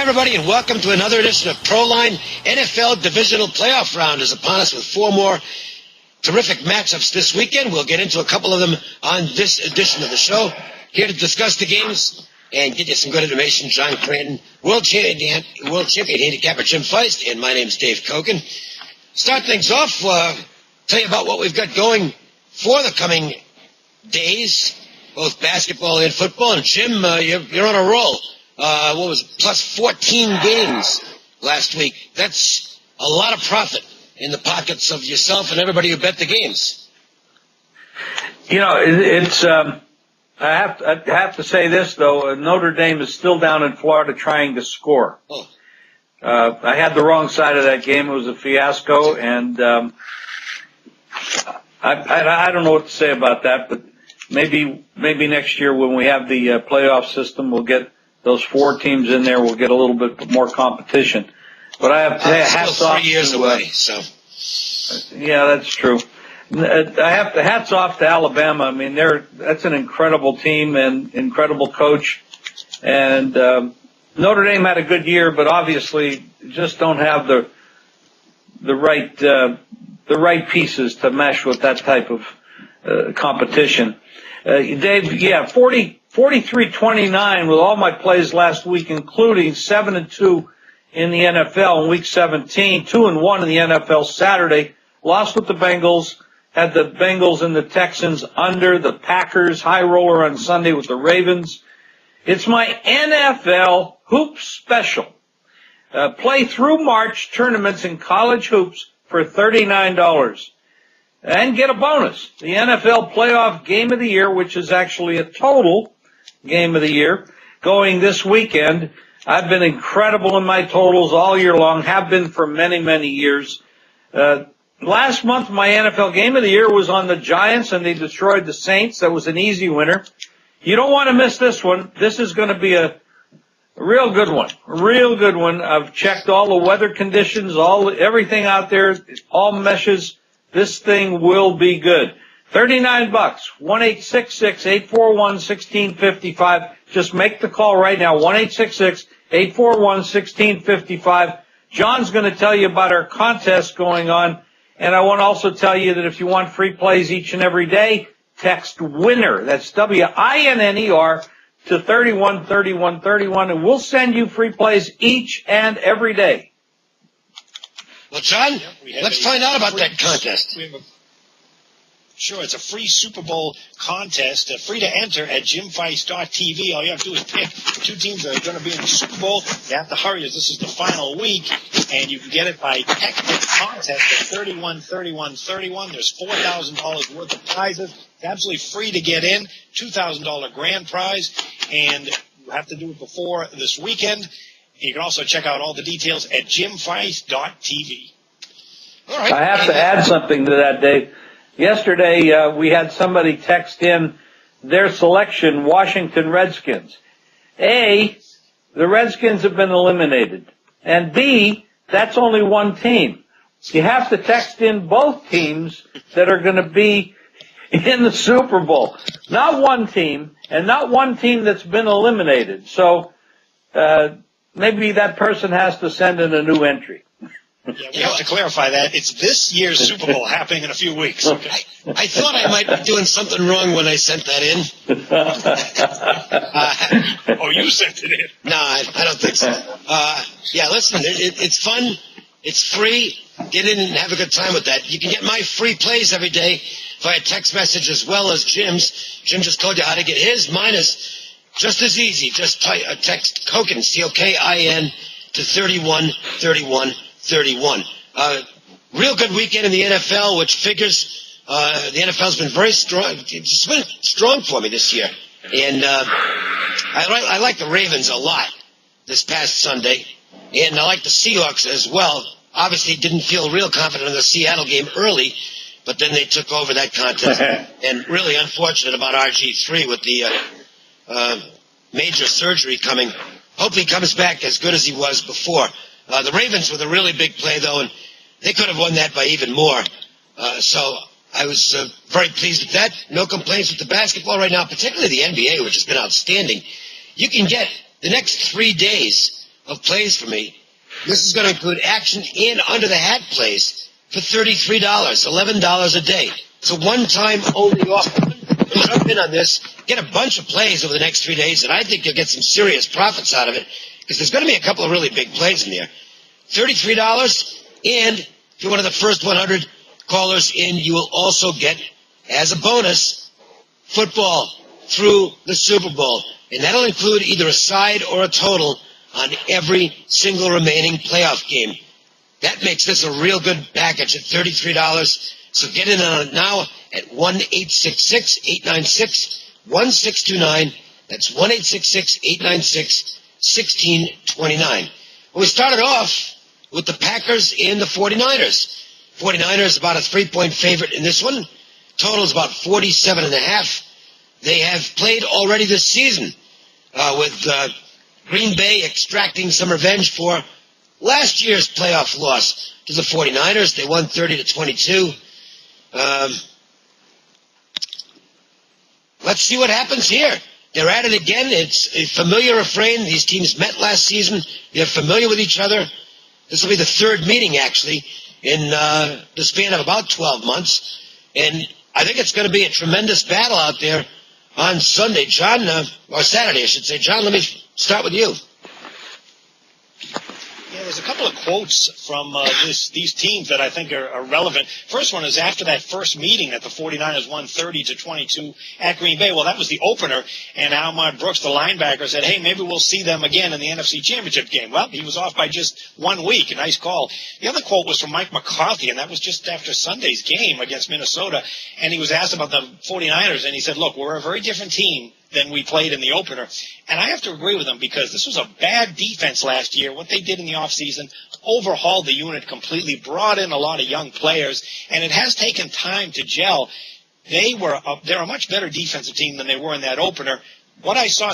everybody, and welcome to another edition of ProLine. NFL Divisional Playoff Round is upon us with four more terrific matchups this weekend. We'll get into a couple of them on this edition of the show. Here to discuss the games and get you some good information, John Cranton, world champion handicapper Jim Feist, and my name's Dave Cokin. Start things off, tell you about what we've got going for the coming days, both basketball and football. And Jim, you're on a roll. What was it, plus 14 games last week. That's a lot of profit in the pockets of yourself and everybody who bet the games. You know, it's I have to say this, though. Notre Dame is still down in Florida trying to score. Oh. I had the wrong side of that game. It was a fiasco, and I don't know what to say about that, but maybe next year when we have the playoff system, we'll get those four teams in there. We'll get a little bit more competition. But I have to hats still off 3 years away, so. Yeah, that's true. I have to hats off to Alabama. I mean, that's an incredible team and incredible coach. And Notre Dame had a good year, but obviously just don't have the right pieces to mesh with that type of competition. Dave, yeah, 43-29 with all my plays last week, including 7-2 in the NFL in Week 17, 2-1 in the NFL Saturday. Lost with the Bengals, had the Bengals and the Texans under, the Packers high roller on Sunday with the Ravens. It's my NFL Hoops Special. Play through March tournaments in college hoops for $39. And get a bonus, the NFL Playoff Game of the Year, which is actually a total Game of the Year, going this weekend. I've been incredible in my totals all year long, have been for many, many years. Last month, my NFL Game of the Year was on the Giants, and they destroyed the Saints. That was an easy winner. You don't want to miss this one. This is going to be a real good one. A real good one. I've checked all the weather conditions, everything out there, all meshes. This thing will be good. $39, 1-866-841-1655. Just make the call right now, 1-866-841-1655. John's going to tell you about our contest going on. And I want to also tell you that if you want free plays each and every day, text WINNER, that's WINNER, to 313131, and we'll send you free plays each and every day. Well, John, let's find out about that contest. Sure, it's a free Super Bowl contest, free to enter at jimfeist.tv. All you have to do is pick two teams that are going to be in the Super Bowl. You have to hurry as this is the final week, and you can get it by texting contest at 313131. There's $4,000 worth of prizes. It's absolutely free to get in, $2,000 grand prize, and you have to do it before this weekend. You can also check out all the details at jimfeist.tv. All right. I have to add something to that, Dave. Yesterday, we had somebody text in their selection, Washington Redskins. A, the Redskins have been eliminated. And B, that's only one team. You have to text in both teams that are going to be in the Super Bowl. Not one team, and not one team that's been eliminated. So, maybe that person has to send in a new entry. Yeah, we have to clarify that. It's this year's Super Bowl happening in a few weeks. Okay. I thought I might be doing something wrong when I sent that in. Oh, you sent it in? No, I don't think so. Yeah, listen, it's fun. It's free. Get in and have a good time with that. You can get my free plays every day via text message as well as Jim's. Jim just told you how to get his. Mine is just as easy. Just text Cokin, C-O-K-I-N, to 313131. Real good weekend in the NFL, which figures the NFL's been very strong. It's been strong for me this year. And I like the Ravens a lot this past Sunday. And I like the Seahawks as well. Obviously didn't feel real confident in the Seattle game early, but then they took over that contest. And really unfortunate about RG3 with the major surgery coming. Hope he comes back as good as he was before. The Ravens were the really big play, though, and they could have won that by even more. So I was very pleased with that. No complaints with the basketball right now, particularly the NBA, which has been outstanding. You can get the next 3 days of plays for me. This is going to include action and under-the-hat plays for $33, $11 a day. It's a one-time only offer. Jump in on this, get a bunch of plays over the next 3 days, and I think you'll get some serious profits out of it because there's going to be a couple of really big plays in there. $33, and if you're one of the first 100 callers in, you will also get, as a bonus, football through the Super Bowl. And that'll include either a side or a total on every single remaining playoff game. That makes this a real good package at $33. So get in on it now at 1-866-896-1629. That's 1-866-896-1629. Well, we started off with the Packers and the 49ers. 49ers about a 3-point favorite in this one. Total is about 47.5. They have played already this season with Green Bay extracting some revenge for last year's playoff loss to the 49ers. They won 30-22. Let's see what happens here. They're at it again. It's a familiar refrain. These teams met last season. They're familiar with each other. This will be the third meeting, actually, in the span of about 12 months. And I think it's going to be a tremendous battle out there on Sunday. John, or Saturday, I should say. John, let me start with you. Yeah, there's a couple of quotes from these teams that I think are relevant. First one is after that first meeting that the 49ers won 30-22 at Green Bay. Well, that was the opener, and Ahmad Brooks, the linebacker, said, hey, maybe we'll see them again in the NFC Championship game. Well, he was off by just 1 week. A nice call. The other quote was from Mike McCarthy, and that was just after Sunday's game against Minnesota, and he was asked about the 49ers, and he said, look, we're a very different team than we played in the opener. And I have to agree with them because this was a bad defense last year. What they did in the offseason overhauled the unit completely, brought in a lot of young players, and it has taken time to gel. They're a much better defensive team than they were in that opener. What I saw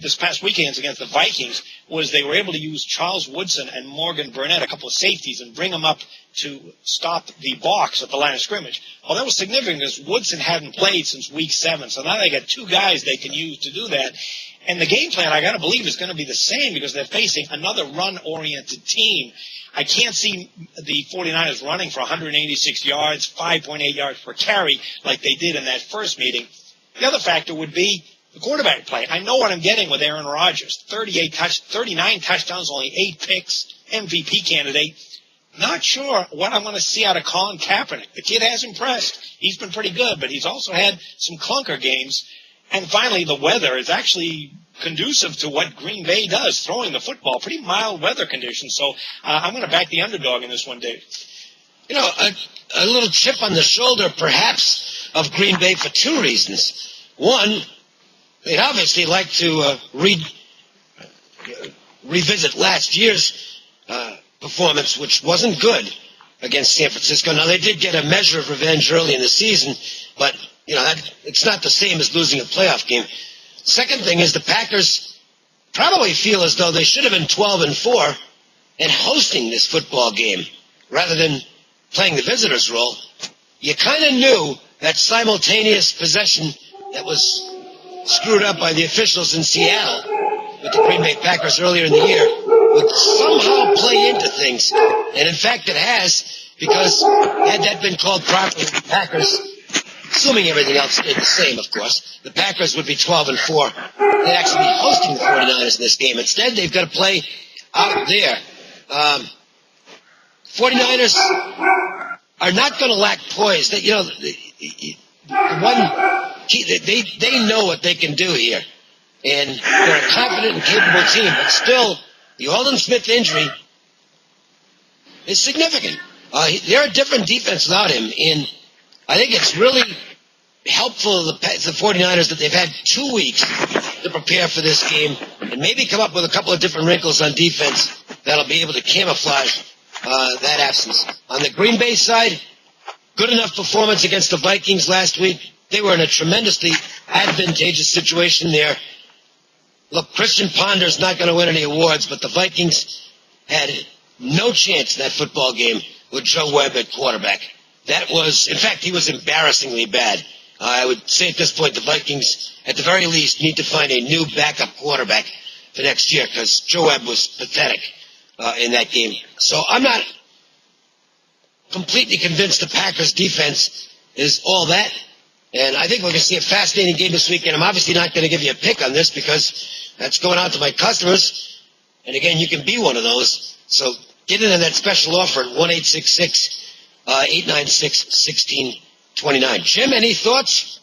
this past weekend against the Vikings was they were able to use Charles Woodson and Morgan Burnett, a couple of safeties, and bring them up to stop the box at the line of scrimmage. Well, that was significant because Woodson hadn't played since week 7, so now they got 2 guys they can use to do that. And the game plan, I got to believe, is going to be the same because they're facing another run-oriented team. I can't see the 49ers running for 186 yards, 5.8 yards per carry like they did in that first meeting. The other factor would be the quarterback play. I know what I'm getting with Aaron Rodgers. 39 touchdowns, only 8 picks, MVP candidate. Not sure what I'm going to see out of Colin Kaepernick. The kid has impressed. He's been pretty good, but he's also had some clunker games. And finally, the weather is actually conducive to what Green Bay does, throwing the football. Pretty mild weather conditions. So I'm going to back the underdog in this one, Dave. You know, a little chip on the shoulder, perhaps, of Green Bay for 2 reasons. One, they'd obviously like to revisit last year's performance, which wasn't good against San Francisco. Now, they did get a measure of revenge early in the season, but, you know, it's not the same as losing a playoff game. Second thing is the Packers probably feel as though they should have been 12-4 and hosting this football game rather than playing the visitor's role. You kind of knew that simultaneous possession that was screwed up by the officials in Seattle with the Green Bay Packers earlier in the year would somehow play into things. And in fact, it has, because had that been called properly, the Packers, assuming everything else stayed the same, of course, the Packers would be 12-4. They'd actually be hosting the 49ers in this game. Instead, they've got to play out there. 49ers are not going to lack poise. They know what they can do here. And they're a confident and capable team, but still, the Aldon Smith injury is significant. They're a different defense without him, and I think it's really helpful to the 49ers that they've had 2 weeks to prepare for this game and maybe come up with a couple of different wrinkles on defense that'll be able to camouflage that absence. On the Green Bay side, good enough performance against the Vikings last week. They were in a tremendously advantageous situation there. Look, Christian Ponder's not going to win any awards, but the Vikings had no chance in that football game with Joe Webb at quarterback. That was, in fact, he was embarrassingly bad. I would say at this point the Vikings, at the very least, need to find a new backup quarterback for next year because Joe Webb was pathetic in that game. So I'm not completely convinced the Packers defense is all that. And I think we're going to see a fascinating game this weekend. I'm obviously not going to give you a pick on this because that's going out to my customers. And again, you can be one of those. So get in on that special offer at 1-866-896-1629. Jim, any thoughts?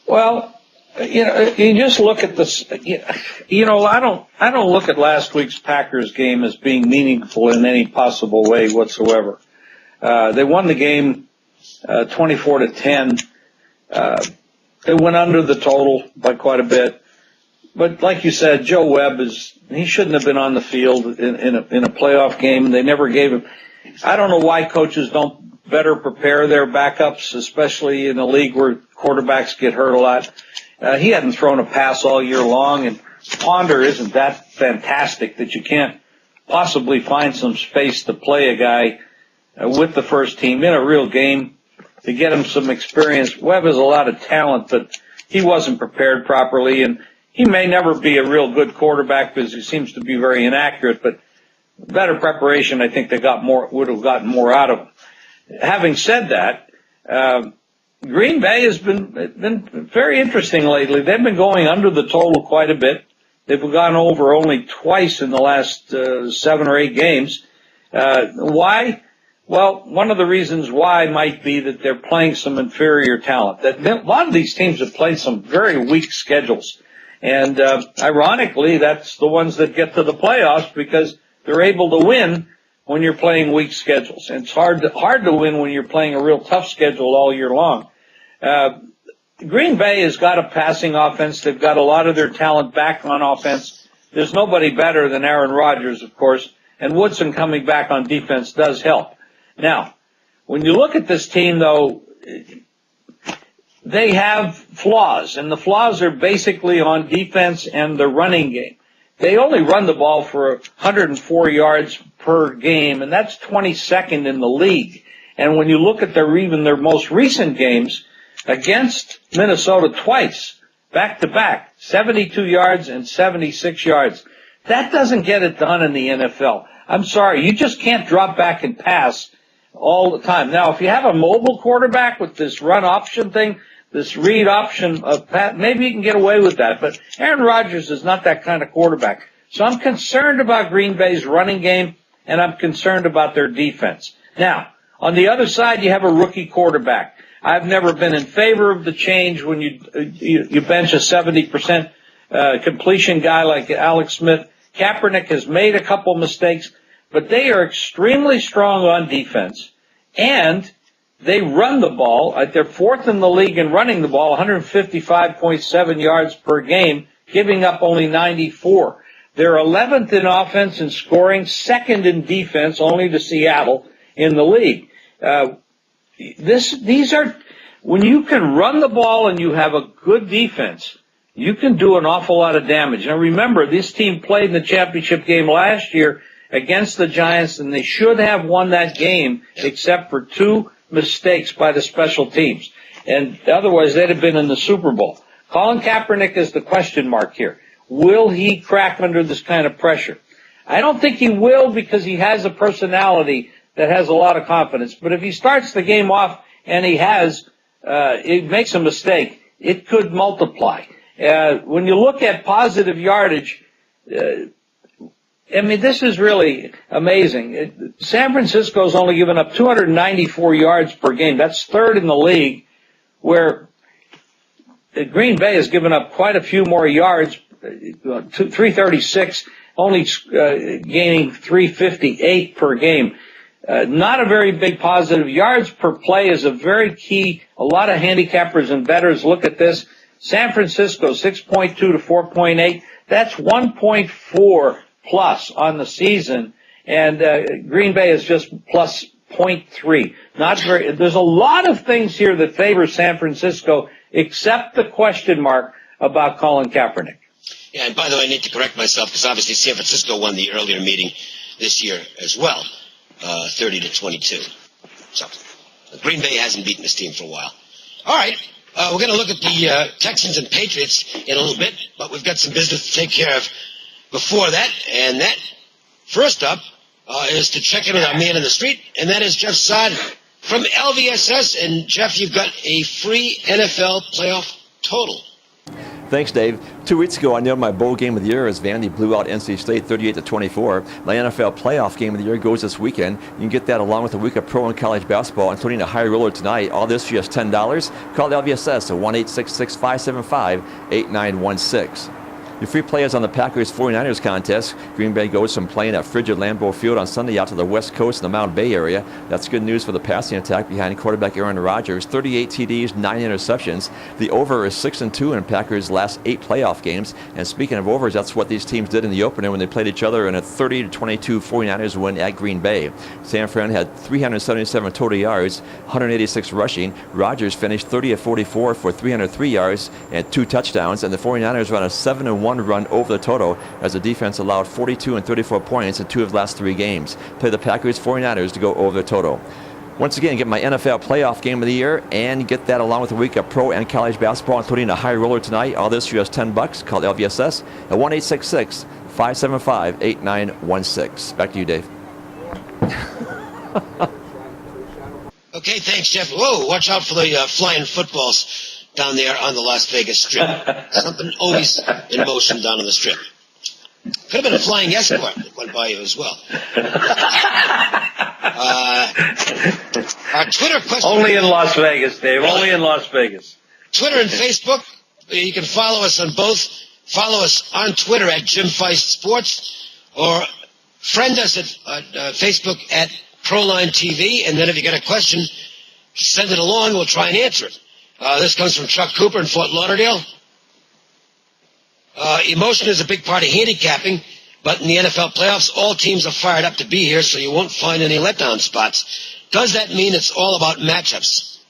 Well, you just look at this. I don't look at last week's Packers game as being meaningful in any possible way whatsoever. They won the game 24-10. They went under the total by quite a bit. But like you said, Joe Webb he shouldn't have been on the field in a playoff game. They never gave him. I don't know why coaches don't better prepare their backups, especially in a league where quarterbacks get hurt a lot. He hadn't thrown a pass all year long, and Ponder isn't that fantastic that you can't possibly find some space to play a guy with the first team in a real game to get him some experience. Webb has a lot of talent, but he wasn't prepared properly, and he may never be a real good quarterback because he seems to be very inaccurate, but better preparation, I think they would have gotten more out of him. Having said that, Green Bay has been very interesting lately. They've been going under the total quite a bit. They've gone over only twice in the last 7 or 8 games. Why? Well, one of the reasons why might be that they're playing some inferior talent. A lot of these teams have played some very weak schedules. And ironically, that's the ones that get to the playoffs because they're able to win when you're playing weak schedules. And it's hard to win when you're playing a real tough schedule all year long. Green Bay has got a passing offense. They've got a lot of their talent back on offense. There's nobody better than Aaron Rodgers, of course, and Woodson coming back on defense does help. Now, when you look at this team, though, they have flaws, and the flaws are basically on defense and the running game. They only run the ball for 104 yards per game, and that's 22nd in the league. And when you look at their most recent games against Minnesota twice, back-to-back, 72 yards and 76 yards, that doesn't get it done in the NFL. I'm sorry, you just can't drop back and pass all the time. Now, if you have a mobile quarterback with this run option thing, this read option of Pat, maybe you can get away with that. But Aaron Rodgers is not that kind of quarterback. So I'm concerned about Green Bay's running game, and I'm concerned about their defense. Now, on the other side, you have a rookie quarterback. I've never been in favor of the change when you bench a 70% completion guy like Alex Smith. Kaepernick has made a couple mistakes, but they are extremely strong on defense, and they run the ball. They're 4th in the league in running the ball, 155.7 yards per game, giving up only 94. They're 11th in offense and scoring, 2nd in defense, only to Seattle in the league. When you can run the ball and you have a good defense, you can do an awful lot of damage. Now remember, this team played in the championship game last year against the Giants, and they should have won that game except for 2 mistakes by the special teams. And otherwise, they'd have been in the Super Bowl. Colin Kaepernick is the question mark here. Will he crack under this kind of pressure? I don't think he will because he has a personality that has a lot of confidence. But if he starts the game off and he makes a mistake, it could multiply. When you look at positive yardage, this is really amazing. San Francisco's only given up 294 yards per game. That's 3rd in the league, where Green Bay has given up quite a few more yards, 336, only gaining 358 per game. Not a very big positive. Yards per play is a very key. A lot of handicappers and bettors look at this. San Francisco, 6.2 to 4.8. That's 1.4 plus on the season, and Green Bay is just plus 0.3. Not very. There's a lot of things here that favor San Francisco, except the question mark about Colin Kaepernick. Yeah, and by the way, I need to correct myself because obviously San Francisco won the earlier meeting this year as well, 30-22. So Green Bay hasn't beaten this team for a while. All right, We're going to look at the Texans and Patriots in a little bit, but we've got some business to take care of before that. And that, first up, is to check in with our man in the street, and that is Jeff Saad from LVSS. And, Jeff, you've got a free NFL playoff total. Thanks, Dave. 2 weeks ago, I nailed my bowl game of the year as Vandy blew out NC State 38-24. My NFL playoff game of the year goes this weekend. You can get that along with a week of pro and college basketball, including a high roller tonight. All this for just $10. Call LVSS at 1-866-575-8916. Your free play is on the Packers 49ers contest. Green Bay goes from playing at frigid Lambeau Field on Sunday out to the West Coast in the Mountain Bay area. That's good news for the passing attack behind quarterback Aaron Rodgers. 38 TDs, 9 interceptions. The over is 6-2 in Packers' last 8 playoff games. And speaking of overs, that's what these teams did in the opener when they played each other in a 30-22 49ers win at Green Bay. San Fran had 377 total yards, 186 rushing. Rodgers finished 30-44 for 303 yards and 2 touchdowns. And the 49ers ran a 7-1 run over the total as the defense allowed 42 and 34 points in 2 of the last 3 games. Play the Packers 49ers to go over the total. Once again, get my NFL playoff game of the year and get that along with a week of pro and college basketball, including a high roller tonight. All this for just $10. Call LVSS at 1-866-575-8916. Back to you, Dave. Okay, thanks, Jeff. Whoa, watch out for the flying footballs down there on the Las Vegas Strip. Something always in motion down on the Strip. Could have been a flying escort that went by you as well. Our Twitter question. Only in Las Vegas, Dave. Only in Las Vegas. Twitter and Facebook. You can follow us on both. Follow us on Twitter at Jim Feist Sports, or friend us at Facebook at Proline TV. And then if you got a question, send it along. We'll try and answer it. This comes from Chuck Cooper in Fort Lauderdale. Emotion is a big part of handicapping, but in the NFL playoffs, all teams are fired up to be here, so you won't find any letdown spots. Does that mean it's all about matchups?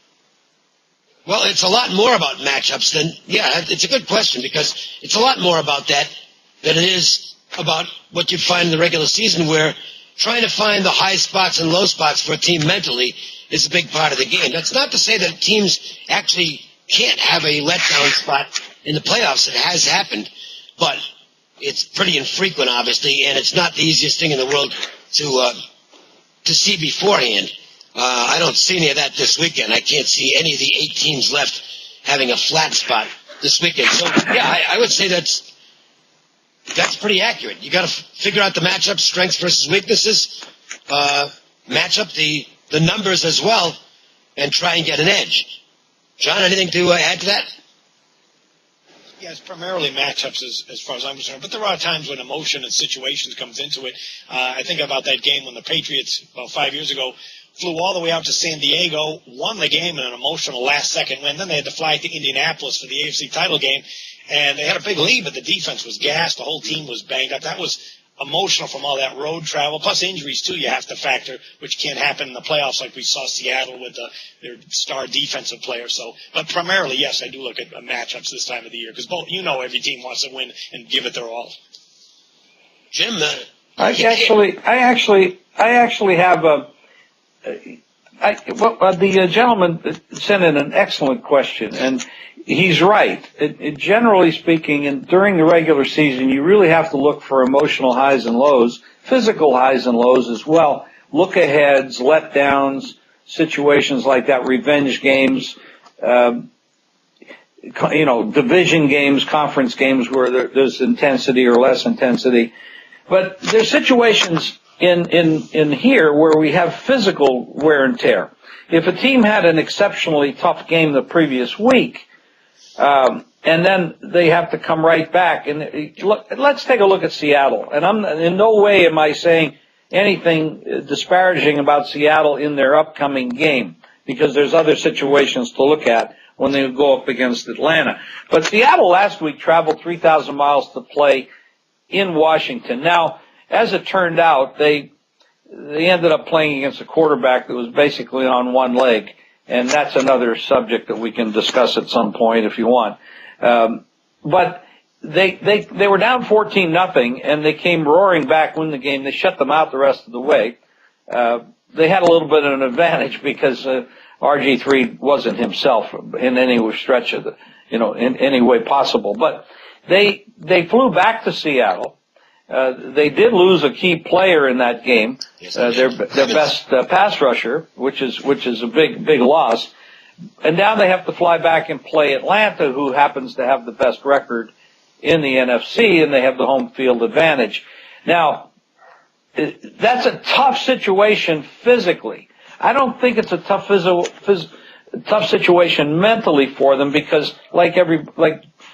Well, it's a lot more about matchups than, it's a good question, because it's a lot more about that than it is about what you'd find in the regular season, where trying to find the high spots and low spots for a team mentally is a big part of the game. That's not to say that teams actually can't have a letdown spot in the playoffs. It has happened, but it's pretty infrequent, obviously, and it's not the easiest thing in the world to see beforehand. I don't see any of that this weekend. I can't see any of the 8 teams left having a flat spot this weekend. So, I would say that's pretty accurate. You got to figure out the matchup, strengths versus weaknesses, match up the numbers as well, and try and get an edge. John, anything to add to that? Yeah, it's primarily matchups as far as I'm concerned, but there are times when emotion and situations comes into it. I think about that game when the Patriots, about 5 years ago, flew all the way out to San Diego, won the game in an emotional last-second win. Then they had to fly to Indianapolis for the AFC title game, and they had a big lead, but the defense was gassed. The whole team was banged up. That was emotional from all that road travel, plus injuries, too, you have to factor, which can't happen in the playoffs like we saw Seattle with their star defensive players. So, but primarily, yes, I do look at matchups this time of the year, because every team wants to win and give it their all. Jim, I actually have the gentleman sent in an excellent question, and he's right. Generally speaking, and during the regular season, you really have to look for emotional highs and lows, physical highs and lows as well. Look-aheads, letdowns, situations like that, revenge games, division games, conference games where there's intensity or less intensity. But there's situations in here where we have physical wear and tear. If a team had an exceptionally tough game the previous week, and then they have to come right back. And let's take a look at Seattle. And in no way am I saying anything disparaging about Seattle in their upcoming game, because there's other situations to look at when they go up against Atlanta. But Seattle last week traveled 3,000 miles to play in Washington. Now, as it turned out, they ended up playing against a quarterback that was basically on one leg. And that's another subject that we can discuss at some point if you want. But they were down 14-0, and they came roaring back, win the game. They shut them out the rest of the way. They had a little bit of an advantage because RG3 wasn't himself in any stretch of in any way possible. But they flew back to Seattle. They did lose a key player in that game, their best pass rusher, which is a big loss. And now they have to fly back and play Atlanta, who happens to have the best record in the NFC, and they have the home field advantage. Now, that's a tough situation physically. I don't think it's a tough tough situation mentally for them, because the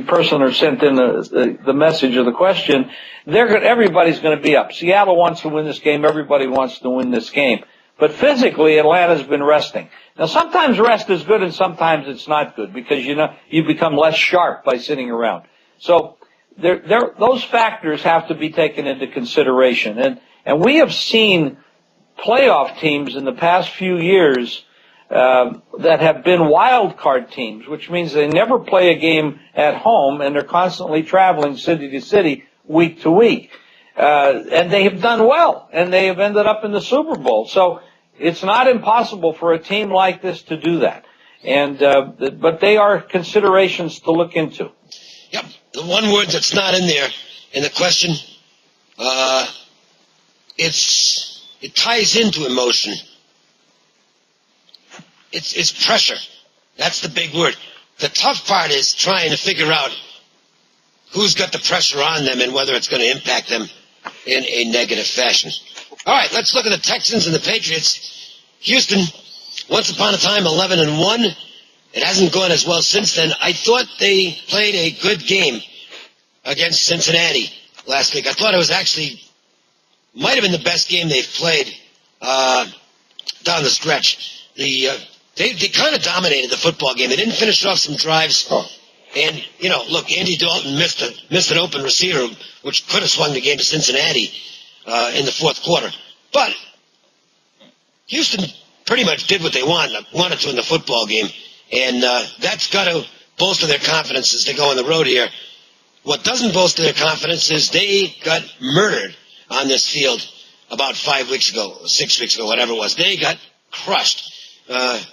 person who sent in the message or the question, everybody's going to be up. Seattle wants to win this game. Everybody wants to win this game. But physically, Atlanta's been resting. Now, sometimes rest is good and sometimes it's not good, because, you become less sharp by sitting around. So those factors have to be taken into consideration. And we have seen playoff teams in the past few years that have been wild card teams, which means they never play a game at home and they're constantly traveling city to city, week to week. And they have done well, and they have ended up in the Super Bowl. So it's not impossible for a team like this to do that. And but they are considerations to look into. Yep. The one word that's not in there in the question, it ties into emotion. It's pressure. That's the big word. The tough part is trying to figure out who's got the pressure on them and whether it's going to impact them in a negative fashion. All right, let's look at the Texans and the Patriots. Houston, once upon a time, 11-1. It hasn't gone as well since then. I thought they played a good game against Cincinnati last week. I thought it was might have been the best game they've played down the stretch. They kind of dominated the football game. They didn't finish off some drives. And, look, Andy Dalton missed an open receiver, which could have swung the game to Cincinnati in the fourth quarter. But Houston pretty much did what they wanted to in the football game. And that's got to bolster their confidence as they go on the road here. What doesn't bolster their confidence is they got murdered on this field about 5 weeks ago, 6 weeks ago, whatever it was. They got crushed. And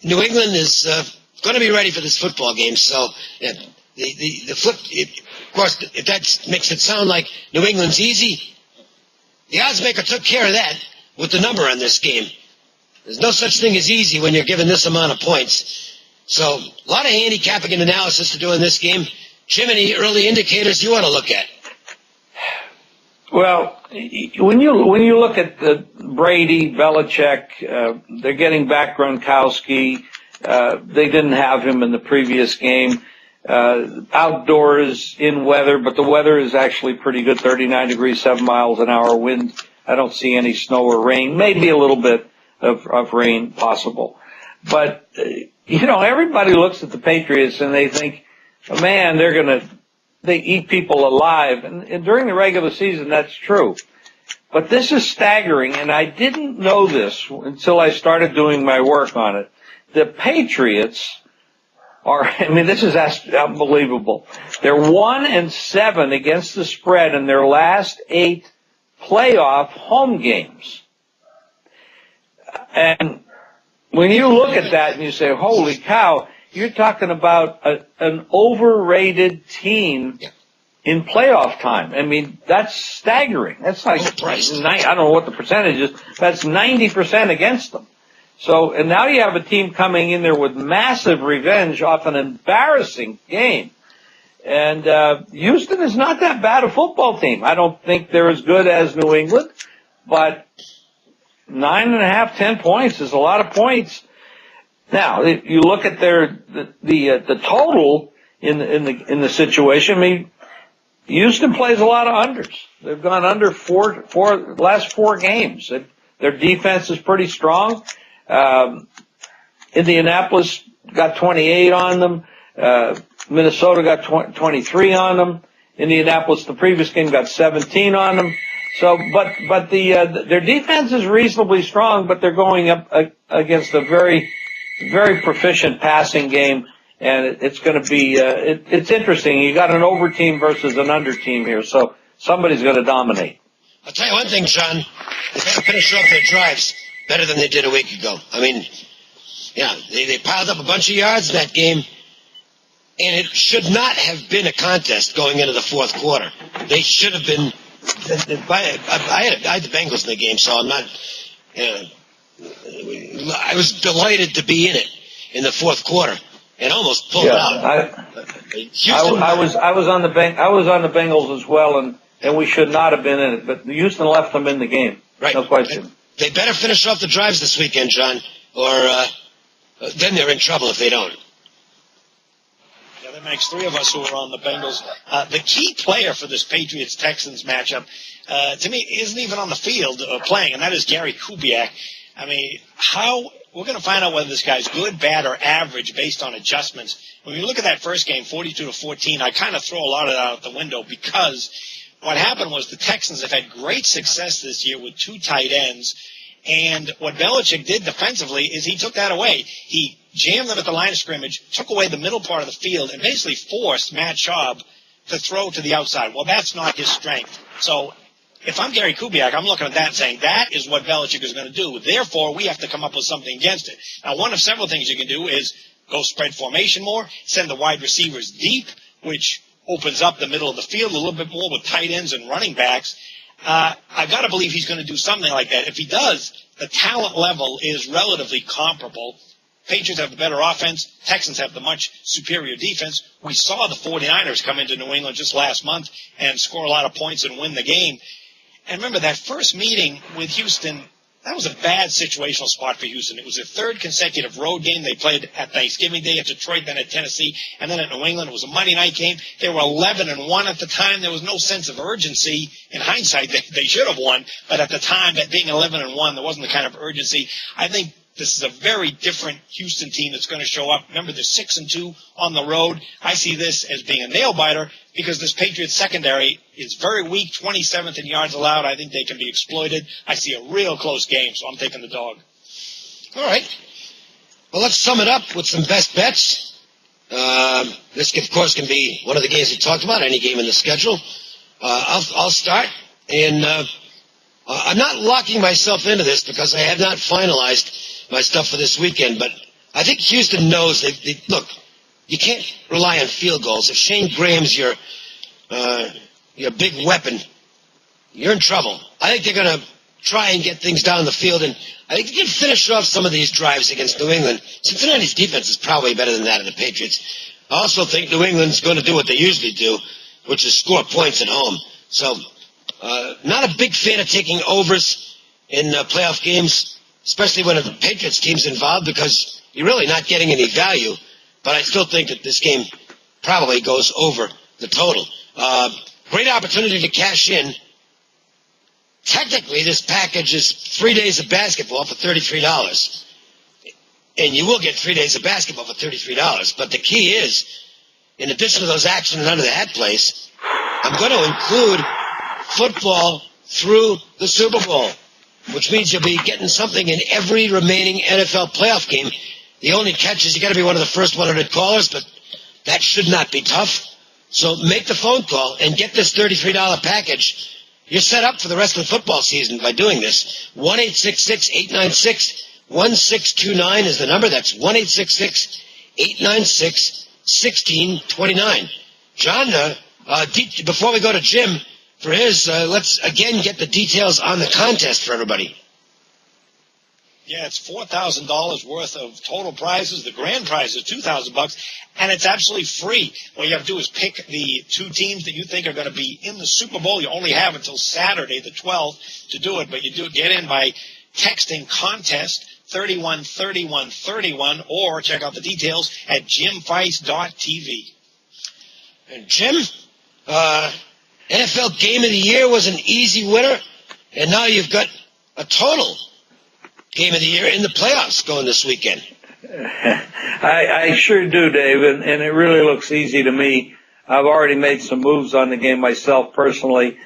New England is going to be ready for this football game. So of course, if that makes it sound like New England's easy, the oddsmaker took care of that with the number on this game. There's no such thing as easy when you're given this amount of points. So a lot of handicapping and analysis to do in this game. Jim, any early indicators you want to look at? Well, when you look at Brady, Belichick, they're getting back Gronkowski. They didn't have him in the previous game. Outdoors in weather, but the weather is actually pretty good. 39 degrees, 7 miles an hour wind. I don't see any snow or rain. Maybe a little bit of rain possible. But, everybody looks at the Patriots and they think, oh, man, they eat people alive. And during the regular season, that's true. But this is staggering, and I didn't know this until I started doing my work on it. The Patriots this is unbelievable. They're 1-7 against the spread in their last 8 playoff home games. And when you look at that and you say, holy cow, you're talking about an overrated team in playoff time. I mean, that's staggering. That's like, I don't know what the percentage is. That's 90% against them. So, and now you have a team coming in there with massive revenge off an embarrassing game. And Houston is not that bad a football team. I don't think they're as good as New England, but 9.5, 10 points is a lot of points. Now, if you look at the total in the situation, I mean, Houston plays a lot of unders. They've gone under last 4 games. Their defense is pretty strong. Indianapolis got 28 on them. Minnesota got 23 on them. Indianapolis, the previous game, got 17 on them. So, but their defense is reasonably strong, but they're going up against a very, very proficient passing game, and it's going to be it's interesting. You got an over team versus an under team here, so somebody's going to dominate. I'll tell you one thing, John. They better finish off their drives better than they did a week ago. I mean, yeah, they piled up a bunch of yards in that game, and it should not have been a contest going into the fourth quarter. They should have been. I had the Bengals in the game, so I'm not. I was delighted to be in it in the fourth quarter and almost pulled it out. I was on the Bengals as well, and we should not have been in it, but Houston left them in the game. Right. No question. They better finish off the drives this weekend, John, or then they're in trouble if they don't. Yeah, that makes three of us who are on the Bengals. The key player for this Patriots-Texans matchup, to me, isn't even on the field playing, and that is Gary Kubiak. I mean, we're going to find out whether this guy's good, bad, or average based on adjustments. When you look at that first game, 42-14, I kind of throw a lot of that out the window because what happened was the Texans have had great success this year with two tight ends, and what Belichick did defensively is he took that away. He jammed them at the line of scrimmage, took away the middle part of the field, and basically forced Matt Schaub to throw to the outside. Well, that's not his strength. So if I'm Gary Kubiak, I'm looking at that and saying that is what Belichick is going to do. Therefore, we have to come up with something against it. Now, one of several things you can do is go spread formation more, send the wide receivers deep, which opens up the middle of the field a little bit more with tight ends and running backs. I've got to believe he's going to do something like that. If he does, the talent level is relatively comparable. Patriots have the better offense. Texans have the much superior defense. We saw the 49ers come into New England just last month and score a lot of points and win the game. And remember, that first meeting with Houston, that was a bad situational spot for Houston. It was their third consecutive road game. They played at Thanksgiving Day at Detroit, then at Tennessee, and then at New England. It was a Monday night game. They were 11-1 at the time. There was no sense of urgency. In hindsight, they should have won. But at the time, that being 11-1, there wasn't the kind of urgency. I think this is a very different Houston team that's going to show up. Remember, they're 6-2 on the road. I see this as being a nail-biter because this Patriots secondary is very weak, 27th in yards allowed. I think they can be exploited. I see a real close game, so I'm taking the dog. All right. Well, let's sum it up with some best bets. This, of course, can be one of the games we talked about, any game in the schedule. I'll start, and I'm not locking myself into this because I have not finalized my stuff for this weekend, but I think Houston knows look, you can't rely on field goals. If Shane Graham's your big weapon, you're in trouble. I think they're going to try and get things down the field, and I think they can finish off some of these drives against New England. Cincinnati's defense is probably better than that of the Patriots. I also think New England's going to do what they usually do, which is score points at home. So, not a big fan of taking overs in playoff games, especially when the Patriots team's involved, because you're really not getting any value. But I still think that this game probably goes over the total. Great opportunity to cash in. Technically, this package is 3 days of basketball for $33. And you will get 3 days of basketball for $33. But the key is, in addition to those action and under the hat plays, I'm going to include football through the Super Bowl, which means you'll be getting something in every remaining NFL playoff game. The only catch is you got to be one of the first 100 callers, but that should not be tough. So make the phone call and get this $33 package. You're set up for the rest of the football season by doing this. 1-866-896-1629 is the number. That's 1-866-896-1629. John, before we go to Jim for his, let's again get the details on the contest for everybody. Yeah, it's $4,000 worth of total prizes. The grand prize is $2,000, and it's absolutely free. All you have to do is pick the two teams that you think are going to be in the Super Bowl. You only have until Saturday, the 12th, to do it, but you do get in by texting contest 313131, or check out the details at jimfeist.tv. And Jim, NFL Game of the Year was an easy winner, and now you've got a total Game of the Year in the playoffs going this weekend. I sure do, Dave, and it really looks easy to me. I've already made some moves on the game myself personally.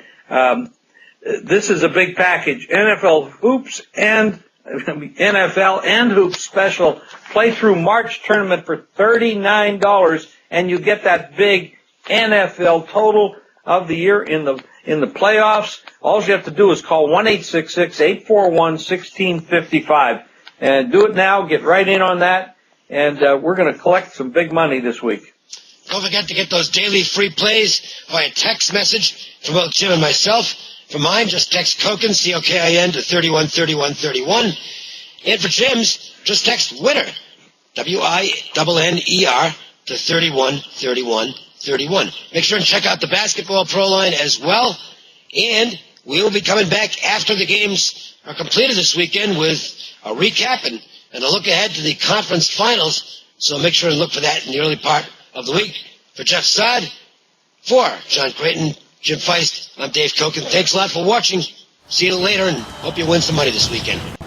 This is a big package. NFL Hoops and special play through March tournament for $39, and you get that big NFL total of the year in in the playoffs. All you have to do is call 1-866-841-1655. And do it now. Get right in on that. And we're going to collect some big money this week. Don't forget to get those daily free plays via text message from both Jim and myself. For mine, just text Cokin, C-O-K-I-N, to 313131. And for Jim's, just text WINNER, W-I-N-N-E-R, to 313131. Make sure and check out the Basketball Pro Line as well. And we will be coming back after the games are completed this weekend with a recap and a look ahead to the conference finals. So make sure and look for that in the early part of the week. For Jeff Saad, for John Cranton, Jim Feist, I'm Dave Cokin. Thanks a lot for watching. See you later, and hope you win some money this weekend.